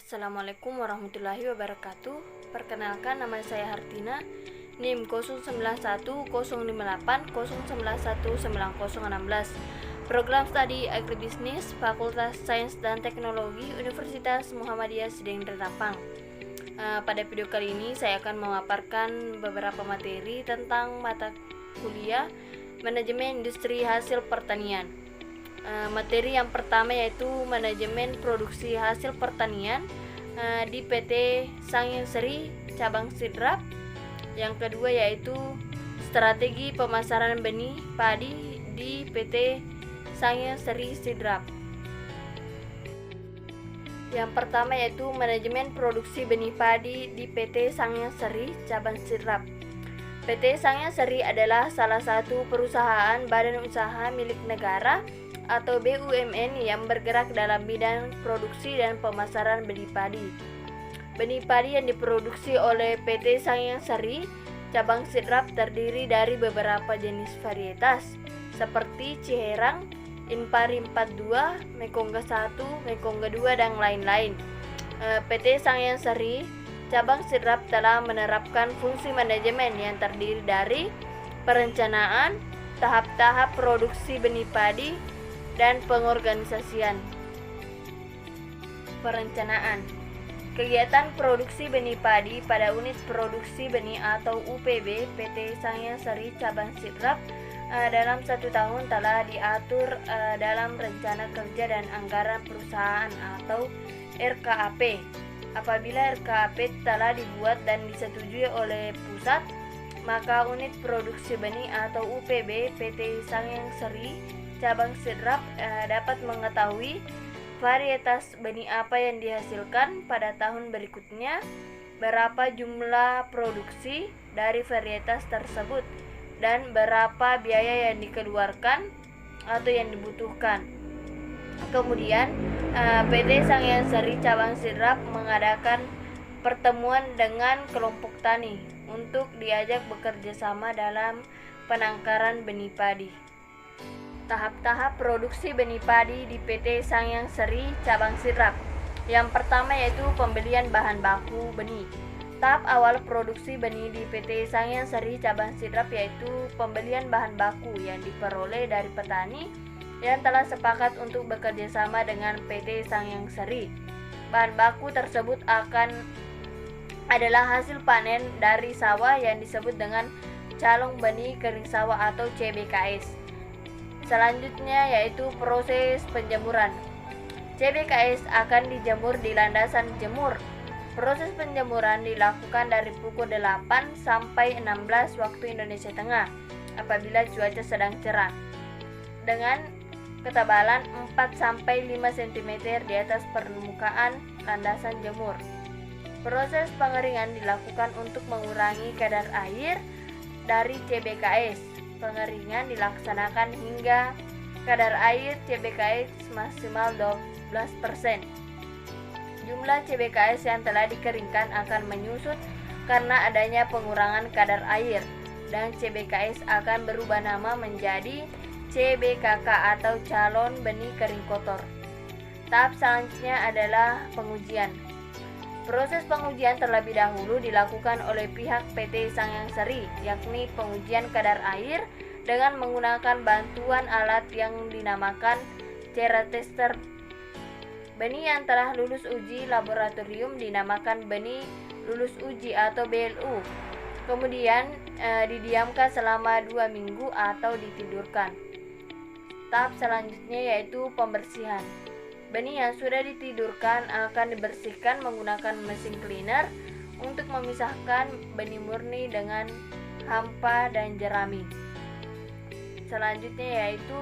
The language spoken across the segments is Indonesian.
Assalamualaikum warahmatullahi wabarakatuh. Perkenalkan, nama saya Hartina, NIM 091058091916. Program Studi Agribisnis, Fakultas Sains dan Teknologi, Universitas Muhammadiyah Sidengreng Rapang. Pada video kali ini saya akan memaparkan beberapa materi tentang mata kuliah Manajemen Industri Hasil Pertanian. Materi yang pertama yaitu Manajemen Produksi Hasil Pertanian di PT Sangyang Seri Cabang Sidrap. Yang kedua yaitu Strategi Pemasaran Benih Padi di PT Sangyang Seri Sidrap. Yang pertama yaitu Manajemen Produksi Benih Padi di PT Sangyang Seri Cabang Sidrap. PT Sangyang Seri adalah salah satu perusahaan badan usaha milik negara atau BUMN yang bergerak dalam bidang produksi dan pemasaran benih padi. Benih padi yang diproduksi oleh PT Sangyang Seri Cabang Sidrap terdiri dari beberapa jenis varietas seperti Ciherang, Impari 42, Mekongga 1, Mekongga 2, dan lain-lain. PT Sangyang Seri Cabang Sidrap telah menerapkan fungsi manajemen yang terdiri dari perencanaan, tahap-tahap produksi benih padi, dan pengorganisasian. Perencanaan. Kegiatan produksi benih padi pada unit produksi benih atau UPB PT Sangyang Seri Cabang Sidrap dalam 1 tahun telah diatur dalam rencana kerja dan anggaran perusahaan atau RKAP. Apabila RKAP telah dibuat dan disetujui oleh pusat, maka unit produksi benih atau UPB PT Sangyang Seri Cabang Sidrap dapat mengetahui varietas benih apa yang dihasilkan pada tahun berikutnya, berapa jumlah produksi dari varietas tersebut, dan berapa biaya yang dikeluarkan atau yang dibutuhkan. Kemudian PT Sangyang Seri Cabang Sidrap mengadakan pertemuan dengan kelompok tani untuk diajak bekerja sama dalam penangkaran benih padi. Tahap-tahap produksi benih padi di PT Sangyang Seri Cabang Sidrap. Yang pertama yaitu pembelian bahan baku benih. Tahap awal produksi benih di PT Sangyang Seri Cabang Sidrap yaitu pembelian bahan baku yang diperoleh dari petani yang telah sepakat untuk bekerja sama dengan PT Sangyang Seri. Bahan baku tersebut adalah hasil panen dari sawah yang disebut dengan calong benih kering sawah atau CBKS. Selanjutnya yaitu proses penjemuran. CBKS akan dijemur di landasan jemur. Proses penjemuran dilakukan dari pukul 8 sampai 16 waktu Indonesia Tengah apabila cuaca sedang cerah, dengan ketebalan 4 sampai 5 cm di atas permukaan landasan jemur. Proses pengeringan dilakukan untuk mengurangi kadar air dari CBKS. Pengeringan dilaksanakan hingga kadar air CBKS maksimal 12%. Jumlah CBKS yang telah dikeringkan akan menyusut karena adanya pengurangan kadar air, dan CBKS akan berubah nama menjadi CBKK atau calon benih kering kotor. Tahap selanjutnya adalah pengujian. Proses pengujian terlebih dahulu dilakukan oleh pihak PT Sangyang Seri, yakni pengujian kadar air dengan menggunakan bantuan alat yang dinamakan Cera Tester. Benih yang telah lulus uji laboratorium dinamakan benih lulus uji atau BLU. Kemudian didiamkan selama 2 minggu atau ditidurkan. Tahap selanjutnya yaitu pembersihan. Benih yang sudah ditidurkan akan dibersihkan menggunakan mesin cleaner untuk memisahkan benih murni dengan hampa dan jerami. Selanjutnya yaitu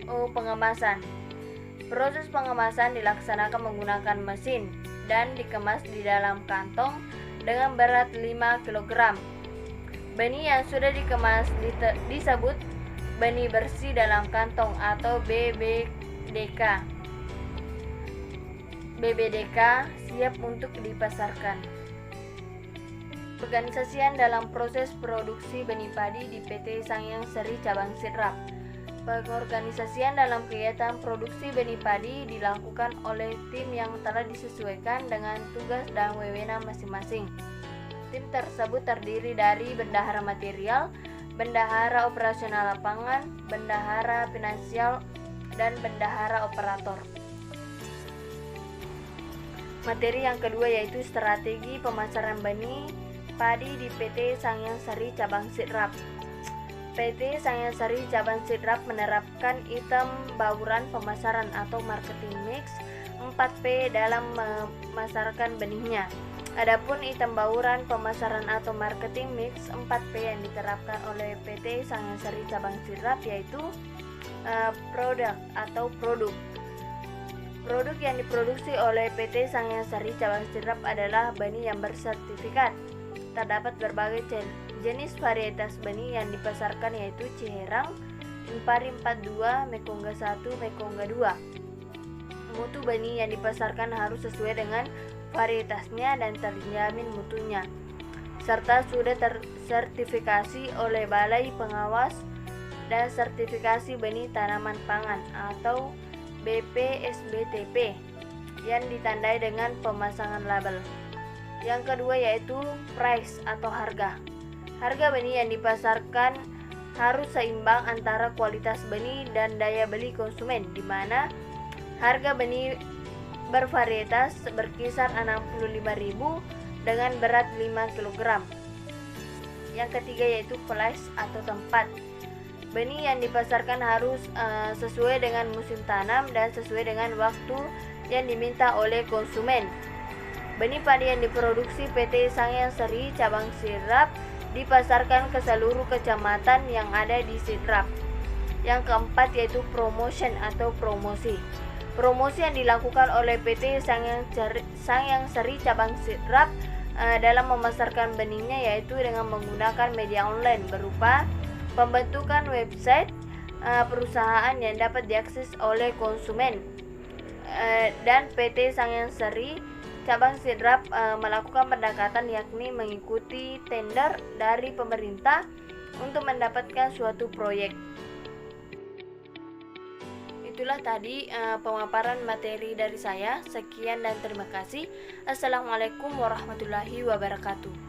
pengemasan. Proses pengemasan dilaksanakan menggunakan mesin dan dikemas di dalam kantong dengan berat 5 kg. Benih yang sudah dikemas disebut benih bersih dalam kantong atau BBDK. BBDK siap untuk dipasarkan. Organisasian dalam proses produksi benih padi di PT Sangyang Seri Cabang Sidrap. Pengorganisasian dalam kegiatan produksi benih padi dilakukan oleh tim yang telah disesuaikan dengan tugas dan wewenang masing-masing. Tim tersebut terdiri dari bendahara material, bendahara operasional lapangan, bendahara finansial, dan bendahara operator. Materi yang kedua yaitu strategi pemasaran benih padi di PT Sangyang Sari Cabang Sidrap. PT Sangyang Sari Cabang Sidrap menerapkan item bauran pemasaran atau marketing mix 4P dalam memasarkan benihnya. Adapun item bauran pemasaran atau marketing mix 4P yang diterapkan oleh PT Sangyang Sari Cabang Sidrap yaitu produk atau produk. Produk yang diproduksi oleh PT Sangyang Sari Cabang Sidrap adalah benih yang bersertifikat. Terdapat berbagai jenis varietas benih yang dipasarkan yaitu Ciherang, Impari 42, Mekongga 1, Mekongga 2. Mutu benih yang dipasarkan harus sesuai dengan varietasnya dan terjamin mutunya, serta sudah tersertifikasi oleh Balai Pengawas dan Sertifikasi Benih Tanaman Pangan atau BPSBTP yang ditandai dengan pemasangan label. Yang kedua yaitu price atau harga. Harga benih yang dipasarkan harus seimbang antara kualitas benih dan daya beli konsumen, di mana harga benih bervarietas berkisar 65.000 dengan berat 5 kg. Yang ketiga yaitu place atau tempat. Benih yang dipasarkan harus sesuai dengan musim tanam dan sesuai dengan waktu yang diminta oleh konsumen. Benih padi yang diproduksi PT Sangyang Sari Cabang Sidrap dipasarkan ke seluruh kecamatan yang ada di Sidrap. Yang keempat yaitu promotion atau promosi. Promosi yang dilakukan oleh PT Sangyang Sari Cabang Sidrap dalam memasarkan benihnya yaitu dengan menggunakan media online berupa pembentukan website perusahaan yang dapat diakses oleh konsumen, dan PT Sangyang Sari Cabang Sidrap melakukan pendekatan yakni mengikuti tender dari pemerintah untuk mendapatkan suatu proyek. Itulah tadi pemaparan materi dari saya. Sekian dan terima kasih. Assalamualaikum warahmatullahi wabarakatuh.